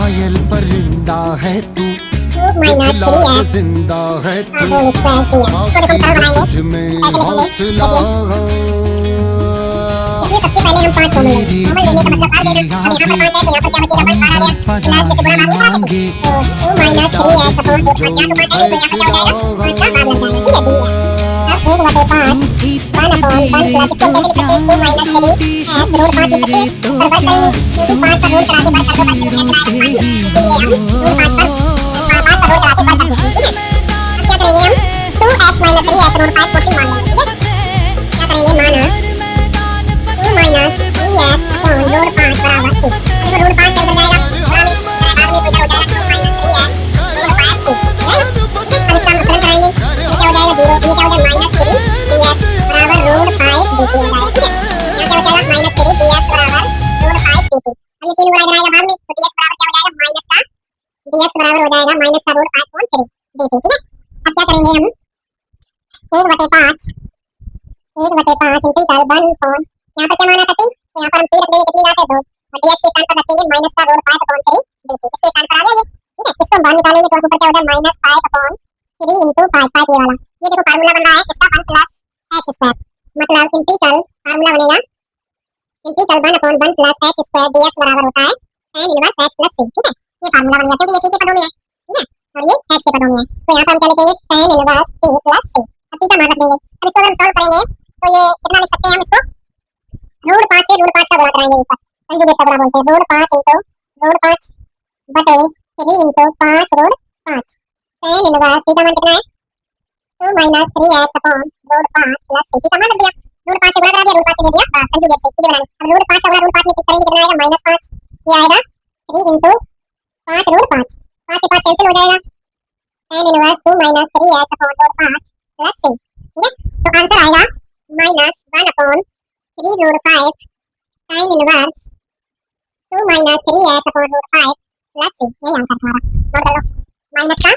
घायल परिंदा है तू, माइनस दिखला 3 के है। जिंदा है तू, होल स्क्वायर 3 है। तो देखो हम सरल तुझ बनाएंगे में ऐसे हौसला इसलिए सबसे पहले हम 5 कॉमन लेंगे। कॉमन लेने का मतलब बात देना, अब यहाँ पर 5 है तो यहाँ पर क्या बचेगा 1 बाहर आ गया, प्लस से गुणा मार नहीं कर सकते, तो 2 माइनस 3 है सपोज 2 यहाँ तो 5 है नहीं, तो यहाँ पर क्या हो जाएगा 5 का भाग लग जाएगा। ठीक है, अब 1/5 1 अपॉन 1 प्लस इसको कैसे लिख सकते हैं 2 माइनस 3 है रूट 5 लिख सकते हैं, पर वर्क करेंगे क्योंकि 5 का रूट करा के वर्क कर दो ताकि वो कैंसिल आएगा, इसलिए हम रूट 5 का रूट करा के वर्क कर सकते हैं। ठीक है, अब क्या करेंगे हम 2x माइनस 3x रूट 5 40 मान लेंगे। ठीक है, क्या करेंगे minus 2 minus 3x upon root 5 बराबर 6। अब देखो रूट 5 कैंसिल जाएगा, बाद में तो इधर हो जाएगा 2 माइनस 3x रूट 5 6 है ना। अब इसका मतलब कराएंगे ये क्या हो जाएगा 0, ये क्या हो जाएगा माइनस 3 dx बराबर रूट 5 dt हो जाएगा। ठीक है, यहाँ क्या हो जाएगा माइनस 3 dx बराबर रूट 5 dt। अब ये 3 गुणा इधर आएगा बाद में, तो dx बराबर क्या हो जाएगा माइनस का dx बराबर हो जाएगा माइनस का रूट 5 अपॉन 3 dt। ठीक है, अब क्या करेंगे हम 1/5 इंटीग्रल 1 अपॉन यहाँ पर क्या माना था 3, तो यहाँ पर हम 3 रख देंगे, कितनी बात है 2, और dx के स्थान पर रखेंगे माइनस का रूट 5 अपॉन 3 dt। इसके स्थान पर आ गया ये। ठीक है, इसको हम बाहर निकालेंगे तो ऊपर क्या हो जाएगा माइनस 5 अपॉन 3 इंटू 5 5 ये वाला, ये देखो फार्मूला बन रहा है इसका 1 प्लस एक्स स्क्वायर, मतलब इंटीग्रल फार्मूला बनेगा integral 1 upon 1 plus x square dx बराबर होता है tan inverse x plus c। ठीक है, ये फार्मूला बन गया क्योंकि ये c के पदों में है। ठीक है, और ये x के पदों में है, तो यहाँ पर हम क्या लिखेंगे tan inverse c plus c। अब c का मान रख देंगे। अब इसको अगर हम सॉल्व करेंगे तो ये कितना लिख सकते हैं हम इसको रूट 5 से रूट 5 का गुणा कराएंगे ऊपर, कंजुगेट का गुणा बोलते हैं, रूट 5 इंटू रूट 5 बटे 3 into 5 root 5 tan inverse c का मान कितना है 2 minus 3x upon root 5 plus c। c का मान रख दिया, रूट 5 से गुणा करा दिया, रूट 5 से दे दिया कंजुगेट से सीधे बनाना। अब रूट 5 का गुणा रूट 5 में करेंगे कितना आएगा माइनस 5, ये आएगा 3 इंटू 5 रूट 5, 5 से 5 कैंसिल हो जाएगा, tan inverse 2 minus 3x upon root 5 plus c। ठीक है, तो आंसर आएगा minus 1 upon 3 root 5 tan inverse 2 minus 3x upon root 5 plus c। यही आंसर हमारा, नोट कर लो माइनस का